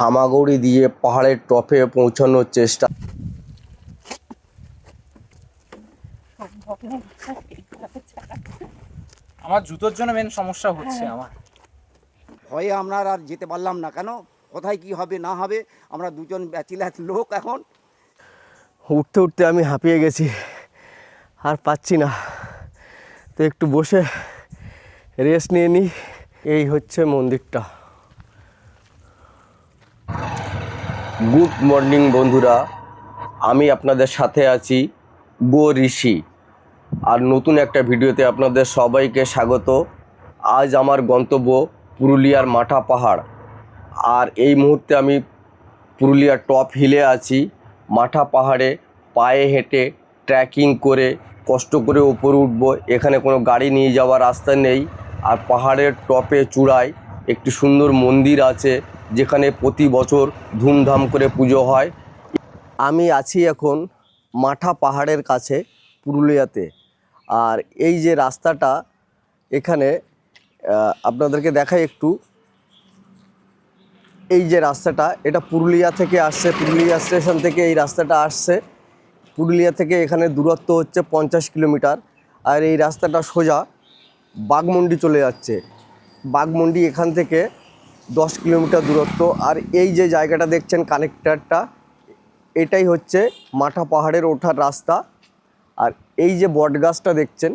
হামাগুড়ি দিয়ে পাহাড়ের টপে পৌঁছানোর চেষ্টা। আমার জুতোর জন্য মেন সমস্যা হচ্ছে আমার। ভয়ে আমরা আর যেতে পারলাম না। কেন, কোথায় কি হবে না হবে, আমরা দুজন ব্যাচেলার লোক। এখন উঠতে উঠতে আমি হাঁপিয়ে গেছি, আর পাচ্ছি না, তো একটু বসে রেস্ট নিয়ে নিই। এই হচ্ছে মন্দিরটা। গুড মর্নিং বন্ধুরা, আমি আপনাদের সাথে আছি গো ঋষি, আর নতুন একটা ভিডিওতে আপনাদের সবাইকে স্বাগত। আজ আমার গন্তব্য পুরুলিয়ার মাঠা পাহাড়, আর এই মুহূর্তে আমি পুরুলিয়ার টপ হিলে আছি। মাঠা পাহাড়ে পায়ে হেঁটে ট্রেকিং করে কষ্ট করে উপরে উঠবো। এখানে কোনো গাড়ি নিয়ে যাওয়ার রাস্তা নেই, আর পাহাড়ের টপে চূড়ায় একটি সুন্দর মন্দির আছে, যেখানে প্রতি বছর ধুমধাম করে পুজো হয়। আমি আছি এখন মাঠা পাহাড়ের কাছে পুরুলিয়াতে, আর এই যে রাস্তাটা এখানে আপনাদেরকে দেখাই একটু। এই যে রাস্তাটা, এটা পুরুলিয়া থেকে আসছে, পুরুলিয়া স্টেশন থেকে এই রাস্তাটা আসছে। পুরুলিয়া থেকে এখানে দূরত্ব হচ্ছে 50 কিলোমিটার, আর এই রাস্তাটা সোজা বাঘমুন্ডি চলে যাচ্ছে। বাঘমুন্ডি এখান থেকে 10 কিলোমিটার দূরত্ব। আর এই যে জায়গাটা দেখছেন কানেক্টারটা, এটাই হচ্ছে মাঠা পাহাড়ের ওঠার রাস্তা। আর এই যে বটগাছটা দেখছেন,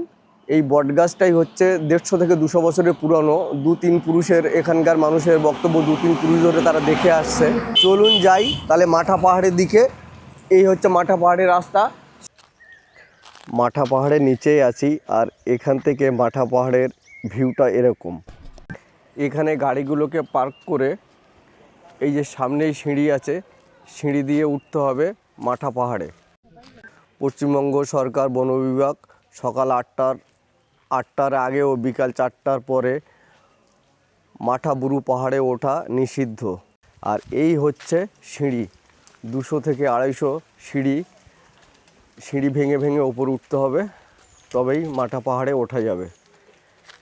এই বটগাছটাই হচ্ছে 150 থেকে 200 বছরের পুরনো। 2-3 পুরুষের, এখানকার মানুষের বক্তব্য 2-3 পুরুষ ধরে তারা দেখে আসছে। চলুন যাই তাহলে মাঠা পাহাড়ের দিকে। এই হচ্ছে মাঠা পাহাড়ের রাস্তা। মাঠা পাহাড়ের নিচেই আছি, আর এখান থেকে মাঠা পাহাড়ের ভিউটা এরকম। এখানে গাড়িগুলোকে পার্ক করে এই যে সামনেই সিঁড়ি আছে, সিঁড়ি দিয়ে উঠতে হবে মাঠা পাহাড়ে। পশ্চিমবঙ্গ সরকার বন বিভাগ সকাল 8টার আগে ও বিকাল 4টার পরে মাঠা বুরু পাহাড়ে ওঠা নিষিদ্ধ। আর এই হচ্ছে সিঁড়ি, 200 থেকে 250 সিঁড়ি ভেঙে ভেঙে ওপরে উঠতে হবে, তবেই মাঠা পাহাড়ে ওঠা যাবে।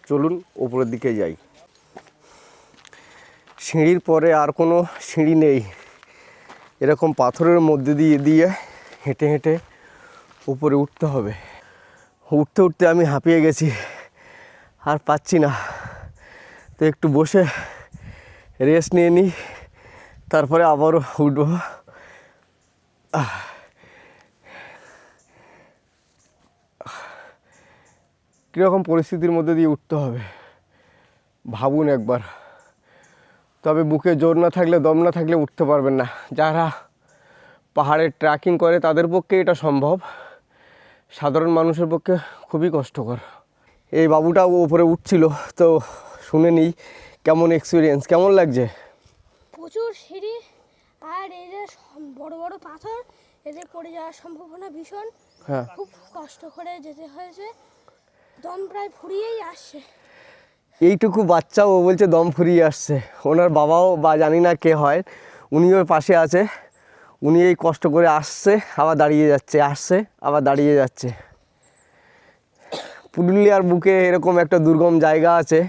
চলুন ওপরের দিকে যাই। সিঁড়ির পরে আর কোনো সিঁড়ি নেই, এরকম পাথরের মধ্যে দিয়ে হেঁটে হেঁটে উপরে উঠতে হবে। উঠতে উঠতে আমি হাঁপিয়ে গেছি, আর পাচ্ছি না, তো একটু বসে রেস্ট নিয়ে নিই, তারপরে আবারও উঠবো। কীরকম পরিস্থিতির মধ্যে দিয়ে উঠতে হবে ভাবুন একবার। তবে বুকে জোর না থাকলে, দম না থাকলে উঠতে পারবেন না। যারা পাহাড়ে ট্রেকিং করে তাদের পক্ষে এটা সম্ভব, সাধারণ মানুষের পক্ষে খুবই কষ্টকর। এই বাবুটাও উপরে উঠছিল, তো শুনে নিই কেমন এক্সপিরিয়েন্স, কেমন লাগছে। প্রচুর সিঁড়ি, আর এই যে বড় বড় পাথর, এতে পড়ে যাওয়ার সম্ভাবনা ভীষণ। হ্যাঁ, খুব কষ্ট করে যেতে হয়েছে, দম প্রায় ফুরিয়েই আসছে। এইটুকু বাচ্চাও ও বলছে দম ফুরিয়ে আসছে। ওনার বাবাও বা জানি না কে হয়, উনিও পাশে আছে। উনি এই কষ্ট করে আসছে, আবার দাঁড়িয়ে যাচ্ছে, আসছে আবার দাঁড়িয়ে যাচ্ছে। পুরুলিয়ার বুকে এরকম একটা দুর্গম জায়গা আছে,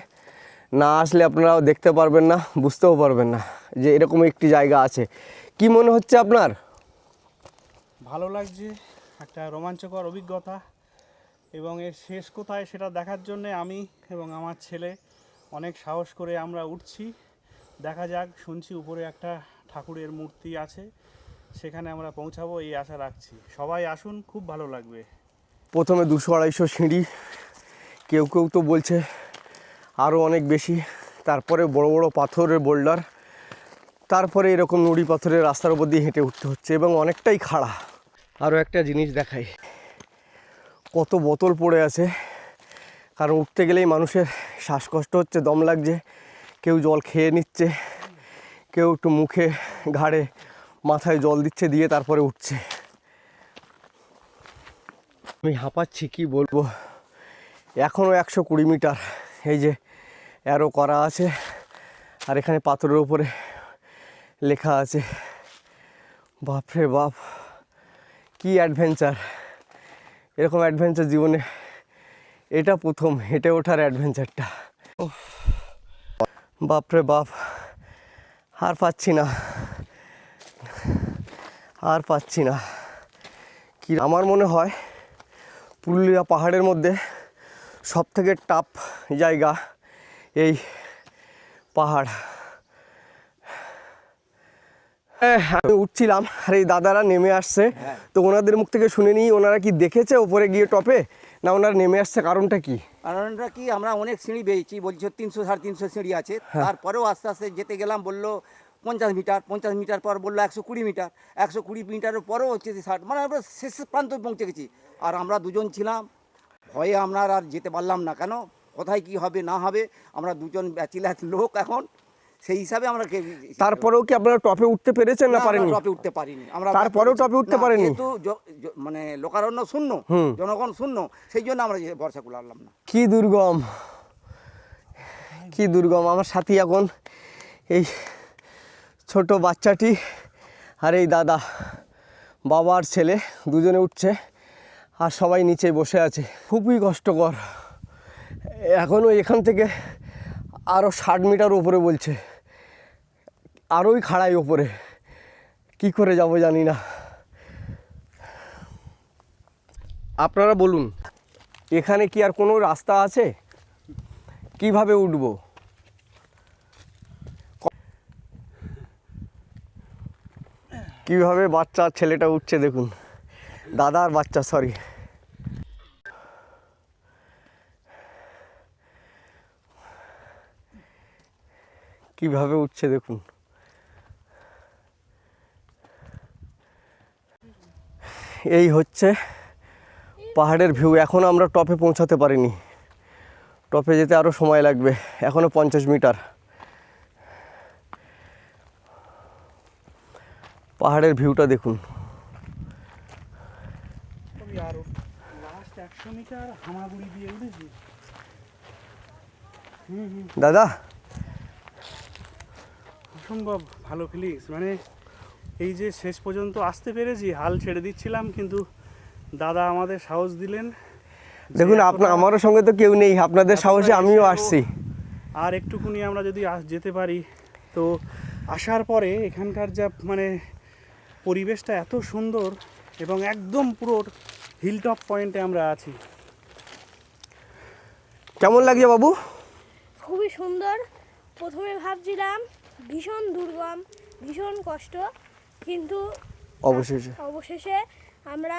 না আসলে আপনারাও দেখতে পারবেন না, বুঝতেও পারবেন না যে এরকম একটি জায়গা আছে। কি মনে হচ্ছে আপনার? ভালো লাগছে, একটা রোমাঞ্চকর অভিজ্ঞতা, এবং এর শেষ কোথায় সেটা দেখার জন্যে আমি এবং আমার ছেলে অনেক সাহস করে আমরা উঠছি। দেখা যাক, শুনছি উপরে একটা ঠাকুরের মূর্তি আছে, সেখানে আমরা পৌঁছাবো এই আশা রাখছি। সবাই আসুন, খুব ভালো লাগবে। প্রথমে 200-250 সিঁড়ি, কেউ কেউ তো বলছে আরও অনেক বেশি। তারপরে বড় বড় পাথরের বোল্ডার, তারপরে এরকম নুড়ি পাথরের রাস্তার উপর দিয়ে হেঁটে উঠতে হচ্ছে, এবং অনেকটাই খাড়া। আরও একটা জিনিস দেখাই, কত বোতল পড়ে আছে, কারণ উঠতে গেলেই মানুষের শ্বাসকষ্ট হচ্ছে, দম লাগছে। কেউ জল খেয়ে নিচ্ছে, কেউ একটু মুখে ঘাড়ে মাথায় জল দিচ্ছে, দিয়ে তারপরে উঠছে। আমি হাঁপাচ্ছি, কি বলবো। এখনও 120 মিটার, এই যে অ্যারো করা আছে, আর এখানে পাথরের উপরে লেখা আছে। বাপরে বাপ, কি অ্যাডভেঞ্চার! এরকম অ্যাডভেঞ্চার জীবনে এটা প্রথম, হেঁটে ওঠার অ্যাডভেঞ্চারটা। বাপরে বাপ, আর পাচ্ছি না। আর পাচ্ছি না। কি আমার মনে হয় পুরুলিয়া পাহাড়ের মধ্যে সবথেকে টাফ জায়গা এই পাহাড়। আমি উঠছিলাম আর এই দাদারা নেমে আসছে, তো ওনাদের মুখ থেকে শুনে নিই ওনারা কি দেখেছে ওপরে গিয়ে টপে, না ওনারা নেমে আসছে কারণটা কি? কারণটা কি, আমরা অনেক সিঁড়ি বেয়েছি, বলছো 300 350 সিঁড়ি আছে। তারপরেও আস্তে আস্তে যেতে গেলাম, বললো 50 মিটার, 50 মিটার পর বললো 120 মিটার, 120 মিটারের পরেও হচ্ছে 60, মানে আমরা শেষ প্রান্ত পৌঁছে গেছি। আর আমরা দুজন ছিলাম, ভয়ে আমরা আর যেতে পারলাম না, কেন কোথায় কি হবে না হবে, আমরা দুজন ব্যাচেলার লোক এখন, সেই হিসাবে আমরা তারপরেও কি আপনারা টপে উঠতে পেরেছেন না পারেননি? টপে উঠতে পারিনি আমরা। তারপরেও টপে উঠতে পারেননি? যেহেতু মানে লোকারণ্য শূন্য, জনগণ শূন্য, সেই জন্য আমরা ভরসা করলাম না। কি দুর্গম, কি দুর্গম। আমার সাথী এখন এই ছোট বাচ্চাটি আর এই দাদা, বাবা আর ছেলে দুজনে উঠছে আর সবাই নিচে বসে আছে। খুবই কষ্টকর। এখনও এখান থেকে আরও 60 মিটার উপরে বলছে, আরোই খাড়াই ওপরে, কি করে যাব জানি না। আপনারা বলুন, এখানে কি আর কোনো রাস্তা আছে? কিভাবে উঠবো? কিভাবে বাচ্চা ছেলেটা উঠছে দেখুন, দাদা আর বাচ্চা, সরি। কিভাবে উঠছে দেখুন। এই হচ্ছে পাহাড়ের ভিউ। এখন আমরা টপে পৌঁছাতে পারিনি, টপে যেতে আরও সময় লাগবে, এখনও 50 মিটার। পাহাড়ের ভিউটা দেখুন। তবে আরও লাস্ট 100 মিটার হামাগুড়ি দিয়ে উঠেছি। দাদা, অসম্ভব ভালো ফিলিংস, মানে এই যে শেষ পর্যন্ত আসতে পেরেছি, হাল ছেড়ে দিচ্ছিলাম, কিন্তু দাদা আমাদের সাহস দিলেন। দেখুন আমারও সঙ্গে তো কেউ নেই, আপনাদের সাহসে আমিও আসছি। আর একটুকুনি আমরা যদি যেতে পারি, তো আসার পরে এখানকার যা মানে পরিবেশটা এত সুন্দর, এবং একদম পুরো হিলটপ পয়েন্টে আমরা আছি। কেমন লাগছে বাবু? খুবই সুন্দর। প্রথমে ভাবছিলাম ভীষণ দুর্গম, ভীষণ কষ্ট, কিন্তু অবশেষে আমরা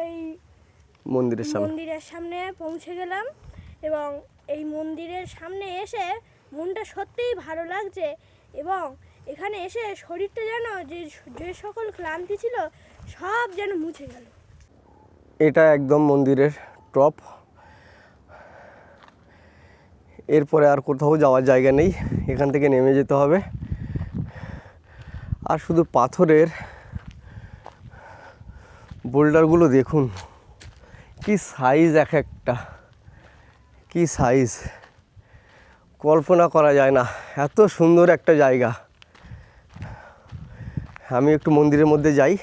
এই মন্দিরের সামনে পৌঁছে গেলাম, এবং এই মন্দিরের সামনে এসে মনটা সত্যিই ভালো লাগছে, এবং এখানে এসে শরীরটা যেন যে সকল ক্লান্তি ছিল সব যেন মুছে গেল। এটা একদম মন্দিরের টপ, এরপরে আর কোথাও যাওয়ার জায়গা নেই, এখান থেকে নেমে যেতে হবে। আর শুধু পাথরের বোল্ডারগুলো দেখুন, কি সাইজ, এক একটা কি সাইজ, কল্পনা করা যায় না। এত সুন্দর একটা জায়গা। আমি একটু মন্দিরের মধ্যে যাই।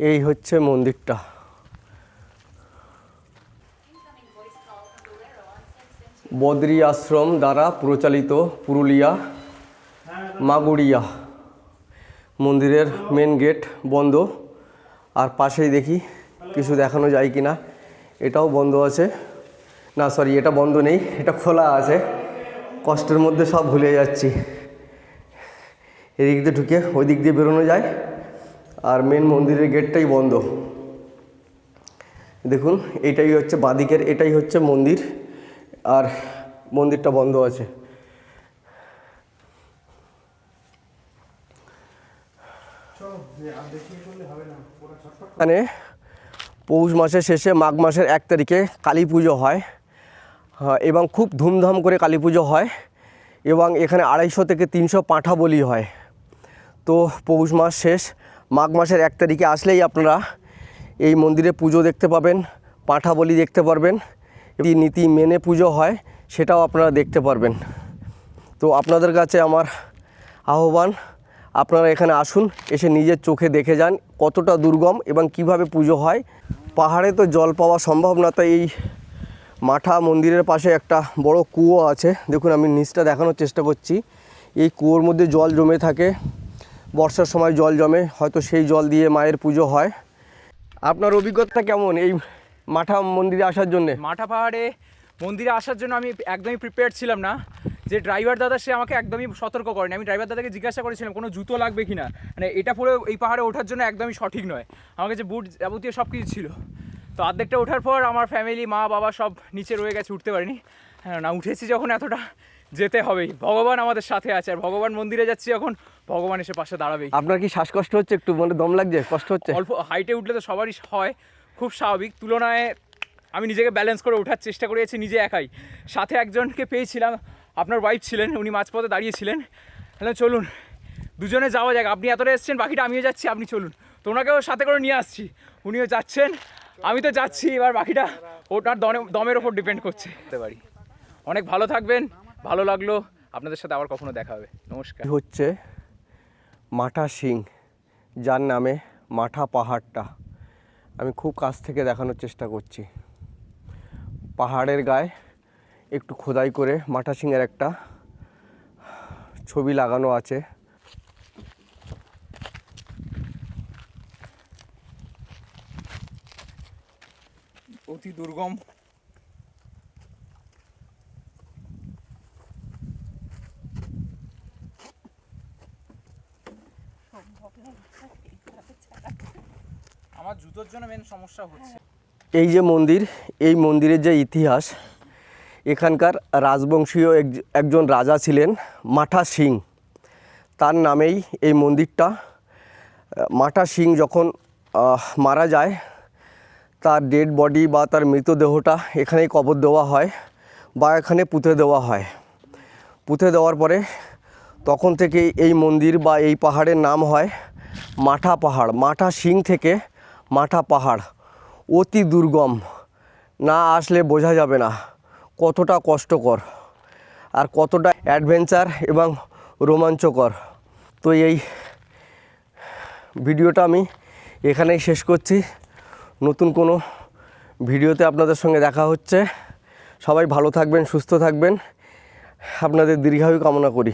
এই হচ্ছে মন্দিরটা। বদ্রী আশ্রম দ্বারা পরিচালিত পুরুলিয়া মাগুড়িয়া। মন্দিরের মেন গেট বন্ধ, আর পাশেই দেখি কিছু দেখানো যায় কি না। এটাও বন্ধ আছে, না সরি, এটা বন্ধ নেই, এটা খোলা আছে। কষ্টের মধ্যে সব ভুলে যাচ্ছি। এদিক দিয়ে ঢুকে ওই দিক দিয়ে বেরোনো যায়, আর মেন মন্দিরের গেটটাই বন্ধ। দেখুন, এইটাই হচ্ছে বাঁদিকের, এটাই হচ্ছে মন্দির, আর মন্দিরটা বন্ধ আছে। এখানে পৌষ মাসের শেষে মাঘ মাসের 1 তারিখে কালী পুজো হয়, এবং খুব ধুমধাম করে কালী পুজো হয়, এবং এখানে 250 থেকে 300 পাঁঠা বলি হয়। তো পৌষ মাস শেষ মাঘ মাসের 1 তারিখে আসলেই আপনারা এই মন্দিরে পুজো দেখতে পাবেন, পাঁঠা বলি দেখতে পারবেন, এই নীতি মেনে পুজো হয় সেটাও আপনারা দেখতে পারবেন। তো আপনাদের কাছে আমার আহ্বান, আপনারা এখানে আসুন, এসে নিজের চোখে দেখে যান কতটা দুর্গম এবং কিভাবে পুজো হয়। পাহাড়ে তো জল পাওয়া সম্ভব না, তাই এই মাঠা মন্দিরের পাশে একটা বড় কুয়ো আছে। দেখুন, আমি নিচটা দেখানোর চেষ্টা করছি। এই কুয়োর মধ্যে জল জমে থাকে, বর্ষার সময় জল জমে, হয়তো সেই জল দিয়ে মায়ের পুজো হয়। আপনার অভিজ্ঞতা কেমন এই মাঠা মন্দিরে আসার জন্যে? মাঠা পাহাড়ে মন্দিরে আসার জন্য আমি একদমই প্রিপেয়ার ছিলাম না। যে ড্রাইভার দাদা সে আমাকে একদমই সতর্ক করেনি। আমি ড্রাইভার দাদাকে জিজ্ঞাসা করেছিলাম কোনো জুতো লাগবে কি না, মানে এটা পরে এই পাহাড়ে ওঠার জন্য একদমই সঠিক নয়। আমার কাছে বুট যাবতীয় সব কিছু ছিল। তো অর্ধেকটা ওঠার পর আমার ফ্যামিলি, মা বাবা সব নিচে রয়ে গেছে, উঠতে পারিনি। হ্যাঁ না, উঠেছি যখন এতটা যেতে হবেই, ভগবান আমাদের সাথে আছে। আর ভগবান মন্দিরে যাচ্ছি যখন, ভগবান এসে পাশে দাঁড়াবেই। আপনার কি শ্বাসকষ্ট হচ্ছে একটু, মানে দম লাগছে, কষ্ট হচ্ছে? অল্প হাইটে উঠলে তো সবারই হয়, খুব স্বাভাবিক। তুলনায় আমি নিজেকে ব্যালেন্স করে ওঠার চেষ্টা করেছি নিজে একাই। সাথে একজনকে পেয়েছিলাম, আপনার ওয়াইফ ছিলেন, উনি মাঝপথে দাঁড়িয়েছিলেন। তাহলে চলুন দুজনে যাওয়া যাক, আপনি এতটা এসছেন, বাকিটা আমিও যাচ্ছি, আপনি চলুন। তোনাকেও সাথে করে নিয়ে আসছি, উনিও যাচ্ছেন, আমি তো যাচ্ছি। এবার বাকিটা ওটার দমের ওপর ডিপেন্ড করছে। পারি। অনেক ভালো থাকবেন, ভালো লাগলো, আপনাদের সাথে আবার কখনো দেখা হবে। নমস্কার। হচ্ছে মাঠা সিং, যার নামে মাঠা পাহাড়টা আমি খুব কাছ থেকে দেখানোর চেষ্টা করছি। পাহাড়ের গায়ে একটু খোদাই করে মাঠা সিংয়ের একটা ছবি লাগানো আছে। অতি দুর্গম। আমার জুতোর জন্য মেন সমস্যা হচ্ছে। এই যে মন্দির, এই মন্দিরের যে ইতিহাস, এখানকার রাজবংশীয় একজন রাজা ছিলেন মাঠা সিং, তার নামেই এই মন্দিরটা। মাঠা সিং যখন মারা যায়, তার ডেড বডি বা তার মৃতদেহটা এখানেই কবর দেওয়া হয় বা এখানে পুঁতে দেওয়া হয়। পুঁতে দেওয়ার পরে তখন থেকে এই মন্দির বা এই পাহাড়ের নাম হয় মাঠা পাহাড়। মাঠা সিং থেকে মাঠা পাহাড়। অতি দুর্গম, না আসলে বোঝা যাবে না কতটা কষ্টকর আর কতটা অ্যাডভেঞ্চার এবং রোমাঞ্চকর। তো এই ভিডিওটা আমি এখানেই শেষ করছি। নতুন কোনো ভিডিওতে আপনাদের সঙ্গে দেখা হচ্ছে। সবাই ভালো থাকবেন, সুস্থ থাকবেন, আপনাদের দীর্ঘায়ু কামনা করি।